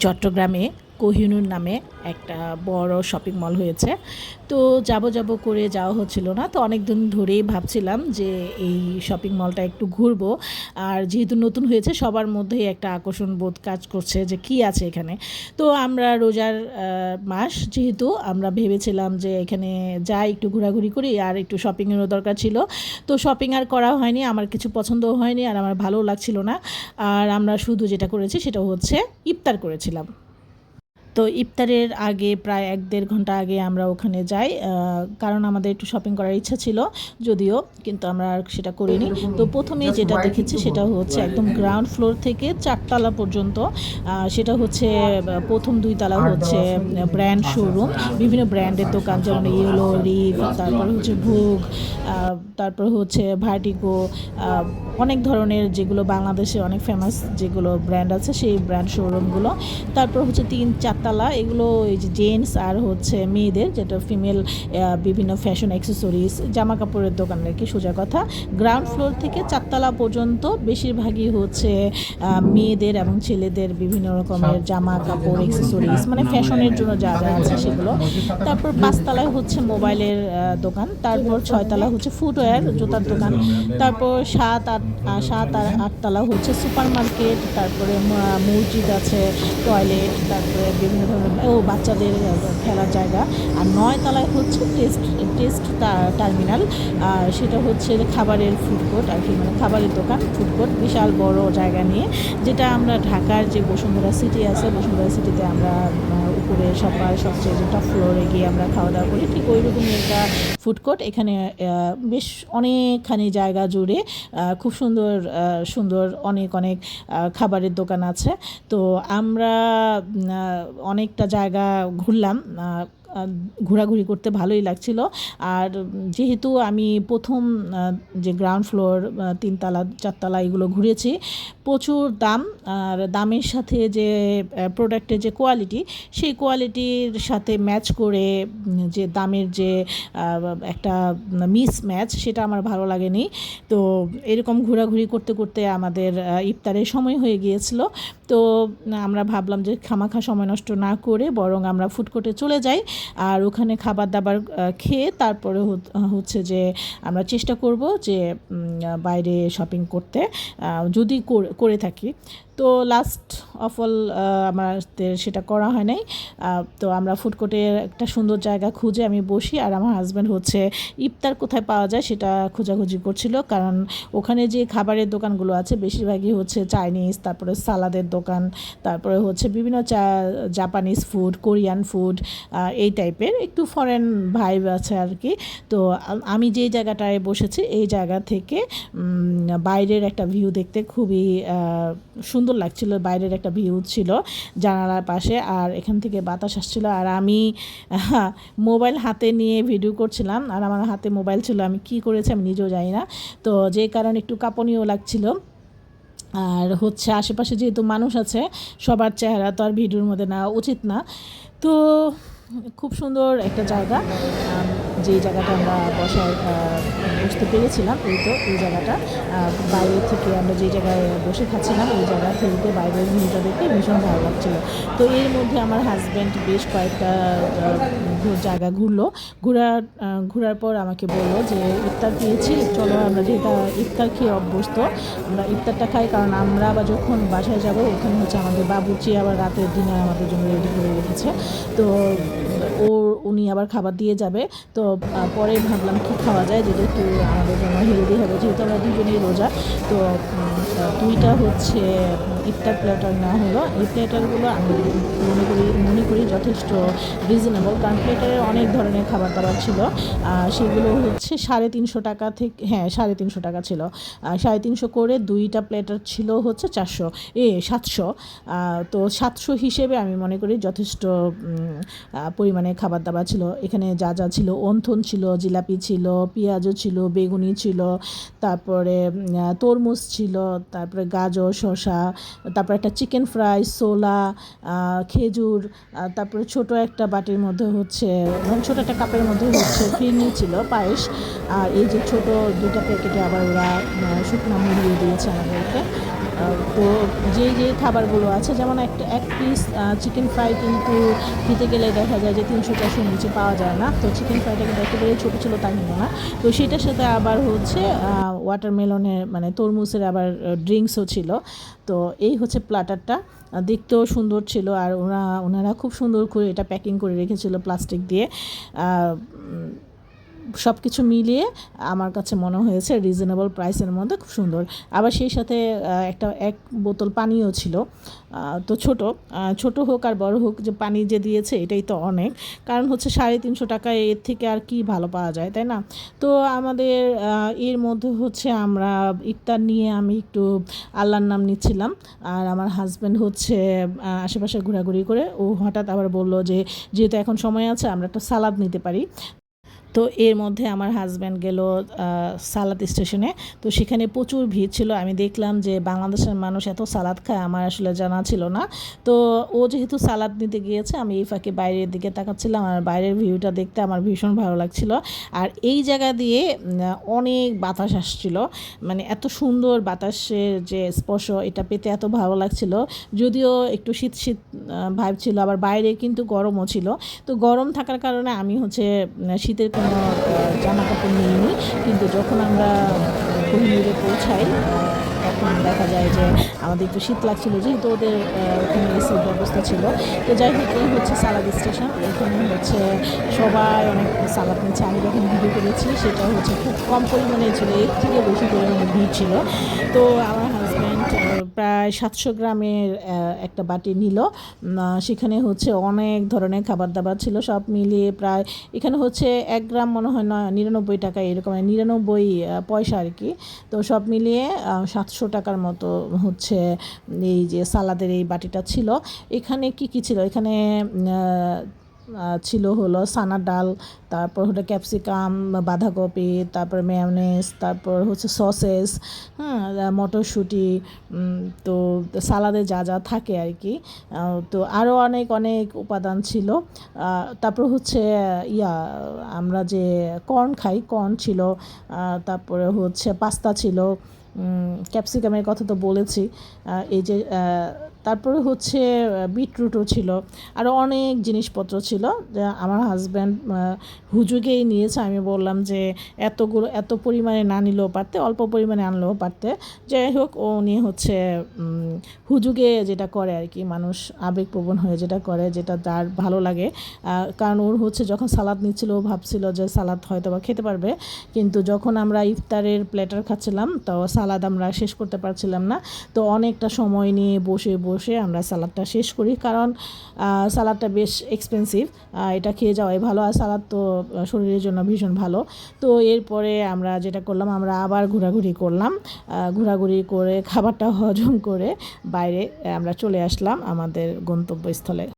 চট্টগ্রামে কোহিনূর নামে একটা বড় শপিং মল হয়েছে। তো যাব করে যাওয়া হচ্ছিল না। তো অনেক দিন ধরেই ভাবছিলাম যে এই শপিং মলটা একটু ঘুরবো। আর যেহেতু নতুন হয়েছে সবার মধ্যেই একটা আকর্ষণ বোধ কাজ করছে যে কি আছে এখানে। তো আমরা রোজার মাস যেহেতু আমরা ভেবেছিলাম যে এখানে যাই একটু ঘোরাঘুরি করি, আর একটু শপিংয়েরও দরকার ছিল। তো শপিং আর করা হয়নি, আমার কিছু পছন্দও হয়নি আর আমার ভালোও লাগছিল না। আর আমরা শুধু যেটা করেছি সেটা হচ্ছে ইফতার করেছিলাম। তো ইফতারের আগে প্রায় 1-1.5 ঘন্টা আগে আমরা ওখানে যাই, কারণ আমাদের একটু শপিং করার ইচ্ছা ছিল যদিও, কিন্তু আমরা আর সেটা করিনি। তো প্রথমে যেটা দেখেছি সেটা হচ্ছে একদম গ্রাউন্ড ফ্লোর থেকে 4 তলা পর্যন্ত, সেটা হচ্ছে প্রথম 2 তলা হচ্ছে ব্র্যান্ড শোরুম, বিভিন্ন ব্র্যান্ডের দোকান, যেমন ইয়েলো, রিভ, তারপর হচ্ছে ভোগ, তারপর হচ্ছে ভার্টিগো, অনেক ধরনের যেগুলো বাংলাদেশে অনেক ফেমাস যেগুলো ব্র্যান্ড আছে সেই ব্র্যান্ড শোরুমগুলো। তারপর হচ্ছে 3-4 তলা, এগুলো এই যে জেন্টস আর হচ্ছে মেয়েদের, যেটা ফিমেল বিভিন্ন ফ্যাশন অ্যাক্সেসরিজ, জামা কাপড়ের দোকান আর কি, সোজা কথা। গ্রাউন্ড ফ্লোর থেকে 4 তলা পর্যন্ত বেশিরভাগই হচ্ছে মেয়েদের এবং ছেলেদের বিভিন্ন রকমের জামা কাপড় অ্যাক্সেসরিজ, মানে ফ্যাশনের জন্য যা যা আছে সেগুলো। তারপর 5 তলায় হচ্ছে মোবাইলের দোকান। তারপর 6 তলা হচ্ছে ফুটওয়্যার, জুতার দোকান। তারপর 7 আর 8 তলা হচ্ছে সুপার মার্কেট। তারপরে মসজিদ আছে, টয়লেট, তারপরে বিভিন্ন ধরনের বাচ্চাদের খেলার জায়গা। আর 9 তলায় হচ্ছে টেস্ট টার্মিনাল, আর সেটা হচ্ছে খাবারের ফুডকোর্ট আর কি, মানে খাবারের দোকান, ফুডকোর্ট, বিশাল বড় জায়গা নিয়ে। যেটা আমরা ঢাকার যে বসুন্ধরা সিটি আছে, বসুন্ধরা সিটিতে আমরা উপরে সবচেয়ে যে টপ ফ্লোরে গিয়ে আমরা খাওয়া দাওয়া করি, ঠিক ওই রকমই একটা ফুডকোর্ট। এখানে বেশ অনেকখানি জায়গা জুড়ে খুব সুন্দর সুন্দর অনেক খাবারের দোকান আছে। তো আমরা অনেকটা জায়গা ঘুরলাম, ঘোরাঘুরি করতে ভালোই লাগছিল। আর যেহেতু আমি প্রথম যে গ্রাউন্ড ফ্লোর 3 তলা 4 তলা এগুলো ঘুরেছি, প্রচুর দাম, আর দামের সাথে যে প্রোডাক্টের যে কোয়ালিটি, সেই কোয়ালিটির সাথে ম্যাচ করে যে দামের যে একটা মিস ম্যাচ, সেটা আমার ভালো লাগেনি। তো এরকম ঘোরাঘুরি করতে করতে আমাদের ইফতারের সময় হয়ে গিয়েছিল। তো আমরা ভাবলাম যে খামাখা সময় নষ্ট না করে বরং আমরা ফুডকোর্টে চলে যাই, আর ওখানে খাবার দাবার খেয়ে তারপরে হচ্ছে যে আমরা চেষ্টা করব যে বাইরে শপিং করতে, যদি করে থাকি। তো লাস্ট অফ অল আমাদের সেটা করা হয় নাই। তো আমরা ফুডকোর্টের একটা সুন্দর জায়গা খুঁজে আমি বসি, আর আমার হাজব্যান্ড হচ্ছে ইফতার কোথায় পাওয়া যায় সেটা খোঁজাখুঁজি করছিল, কারণ ওখানে যে খাবারের দোকানগুলো আছে বেশিরভাগই হচ্ছে চাইনিজ, তারপরে সালাদের দোকান, তারপরে হচ্ছে বিভিন্ন জাপানিজ ফুড, কোরিয়ান ফুড, এই টাইপের একটু ফরেন ভাইব আছে আর কি। তো আমি যেই জায়গাটায় বসেছি এই জায়গা থেকে বাইরের একটা ভিউ দেখতে খুবই সুন্দর লাগছিল। বাইরের একটা ভিউ ছিল জানালার পাশে, আর এখান থেকে বাতাস আসছিল, আর আমি মোবাইল হাতে নিয়ে ভিডিও করছিলাম, আর আমার হাতে মোবাইল ছিল, আমি কি করেছি আমি নিজেও জানি না। তো যে কারণে একটু কাঁপনীয় লাগছিল। আর হচ্ছে আশেপাশে যেহেতু মানুষ আছে, সবার চেহারা তো আর ভিডিওর মধ্যে নেওয়া উচিত না। তো খুব সুন্দর একটা জায়গা, যেই জায়গাটা আমরা বসতে পেরেছিলাম, এই জায়গাটা বাইরে থেকে আমরা যেই জায়গায় বসে খাচ্ছিলাম এই জায়গা থেকে বাইরের ভিউটা দেখে ভীষণ ভালো লাগছিলো। তো এর মধ্যে আমার হাজব্যান্ড বেশ কয়েকটা জায়গা ঘোরার পর আমাকে বললো যে ইফতার পেয়েছি, চলো আমরা যেটা ইফতার খেয়ে অভ্যস্ত, আমরা ইফতারটা খাই, কারণ আমরা আবার যখন বাসায় যাব ওখানে হচ্ছে আমাদের বাবুর্চি আবার রাতের ডিনার আমাদের জন্য রেডি করে রেখেছে। তো উনি আবার খাবার দিয়ে যাবে। তো পরে ভাবলাম কি খাওয়া যায় যেটা একটু আমাদের জন্য হেলদি হবে, যেহেতু আমরা দুজনেই রোজা। তো 2টা হচ্ছে ইফতার প্ল্যাটার নেওয়া হলো। এই প্ল্যাটারগুলো আমি মনে করি যথেষ্ট রিজনেবল, কারণ প্ল্যাটারে অনেক ধরনের খাবার দাবার ছিল। সেগুলো হচ্ছে 350 টাকা থেকে, 350 টাকা ছিল, 350 করে 2টা প্ল্যাটার ছিল হচ্ছে 700। তো 700 হিসেবে আমি মনে করি যথেষ্ট পরিমাণে খাবার দাবার ছিল। এখানে যা যা ছিল, অন্থন ছিল, জিলাপি ছিল, পেঁয়াজও ছিল, বেগুনি ছিল, তারপরে তরমুজ ছিল, তারপরে গাজর, শসা, তারপরে একটা চিকেন ফ্রাই, ছোলা, খেজুর, তারপরে ছোট একটা বাটির মধ্যে হচ্ছে, ছোট একটা কাপের মধ্যে হচ্ছে ফিরনি ছিল, পায়েস। আর এই যে ছোট 2টা প্যাকেটে আবার ওরা শুকনো মুড়িয়ে দিয়েছে আমাদেরকে। তো যে খাবারগুলো আছে, যেমন এক পিস চিকেন ফ্রাই কিন্তু খেতে গেলে দেখা যায় যে 300-400 নিচে পাওয়া যায় না। তো চিকেন ফ্রাইটা কিন্তু একেবারেই ছোটো ছিল তা কিন্তু না। তো সেটার সাথে আবার হচ্ছে ওয়াটারমেলনের মানে তরমুজের আবার ড্রিঙ্কসও ছিল। তো এই হচ্ছে প্ল্যাটারটা, দেখতেও সুন্দর ছিল, আর ওনারা খুব সুন্দর করে এটা প্যাকিং করে রেখেছিল প্লাস্টিক দিয়ে। সব কিছু মিলিয়ে আমার কাছে মনে হয়েছে রিজনেবল প্রাইসের মধ্যে খুব সুন্দর। আবার সেই সাথে এক বোতল পানিও ছিল। তো ছোট হোক আর বড় হোক, যে পানি যে দিয়েছে এটাই তো অনেক, কারণ হচ্ছে 350 টাকায় এর থেকে আর কি ভালো পাওয়া যায়, তাই না? তো আমাদের এর মধ্যে হচ্ছে আমরা ইফতার নিয়ে আমি একটু আল্লাহর নাম নিচ্ছিলাম, আর আমার হাজব্যান্ড হচ্ছে আশেপাশে ঘোরাঘুরি করে ও হঠাৎ আবার বলল যে যেহেতু এখন সময় আছে আমরা একটা সালাদ নিতে পারি। তো এর মধ্যে আমার হাজব্যান্ড গেল সালাদ স্টেশনে। তো সেখানে প্রচুর ভিড় ছিল। আমি দেখলাম যে বাংলাদেশের মানুষ এত সালাদ খায়, আমার আসলে জানা ছিল না। তো ও যেহেতু সালাদ নিতে গিয়েছে, আমি এই ফাঁকে বাইরের দিকে তাকাচ্ছিলাম, আর বাইরের ভিউটা দেখতে আমার ভীষণ ভালো লাগছিল। আর এই জায়গা দিয়ে অনেক বাতাস আসছিল, মানে এত সুন্দর বাতাসের যে স্পর্শ, এটা পেতে এত ভালো লাগছিল। যদিও একটু শীত শীত ভাইব ছিল, আবার বাইরে কিন্তু গরমও ছিল। তো গরম থাকার কারণে আমি হচ্ছে শীতের কোনো জামা কাপড় নিইনি, কিন্তু যখন আমরা কোহিনুরে পৌঁছাই তখন দেখা যায় যে আমাদের একটু শীত লাগছিল, যেহেতু ওদের ওখানে এসির ব্যবস্থা ছিল। তো যাই হোক, এই হচ্ছে সালাদ স্টেশন। এখানে হচ্ছে সবাই অনেক সালাদ নিচ্ছে। আমি যখন ভিডিও করেছি সেটা হচ্ছে খুব কম পরিমাণে ছিল, এর থেকে বেশি পরিমাণে ভিড় ছিল। তো আমার হাজব্যান্ড প্রায় 700 গ্রামের একটা বাটি নিল। সেখানে হচ্ছে অনেক ধরনের খাবার দাবার ছিল, সব মিলিয়ে প্রায় এখানে হচ্ছে 1 গ্রাম মনে হয় 99 টাকা, এরকম 99 পয়সা আর কি। তো সব মিলিয়ে 700 টাকার মতো হচ্ছে এই যে সালাদের এই বাটিটা ছিল। এখানে কি ছিল, এখানে ছিল হলো সানা ডাল, তারপর হলো ক্যাপসিকাম, বাঁধাকপি, তারপর মেয়োনেজ, তারপর হচ্ছে সসেস, মটরশুঁটি, তো সালাদে যা যা থাকে আর কি। তো আরও অনেক অনেক উপাদান ছিল। তারপর হচ্ছে আমরা যে কর্ন খাই, কর্ন ছিল, তারপরে হচ্ছে পাস্তা ছিল, ক্যাপসিকামের কথা তো বলেছি, এই যে তারপরে হচ্ছে বিটরুটও ছিল, আরও অনেক জিনিসপত্র ছিল। আমার হাজব্যান্ড হুজুগেই নিয়েছে। আমি বললাম যে এত পরিমাণে না নিলেও পারতে, অল্প পরিমাণে আনলেও পারতে। যাই হোক, ও নিয়ে হচ্ছে হুজুগে যেটা করে আর কি, মানুষ আবেগপ্রবণ হয়ে যেটা করে, যেটা তার ভালো লাগে। কারণ ওর হচ্ছে যখন সালাদ নিচ্ছিল ও ভাবছিল যে সালাদ হয়তো বা খেতে পারবে, কিন্তু যখন আমরা ইফতারের প্ল্যাটার খাচ্ছিলাম তো সালাদ আমরা শেষ করতে পারছিলাম না। তো অনেকটা সময় নিয়ে বসে বসে আমরা সালাদটা শেষ করি, কারণ সালাদটা বেশ এক্সপেন্সিভ, এটা খেয়ে যাওয়াই ভালো, আর সালাদ তো শরীরের জন্য ভীষণ ভালো। তো এরপরে আমরা যেটা করলাম, আমরা আবার ঘোরাঘুরি করলাম, ঘোরাঘুরি করে খাবারটা হজম করে বাইরে আমরা চলে আসলাম আমাদের গন্তব্যস্থলে।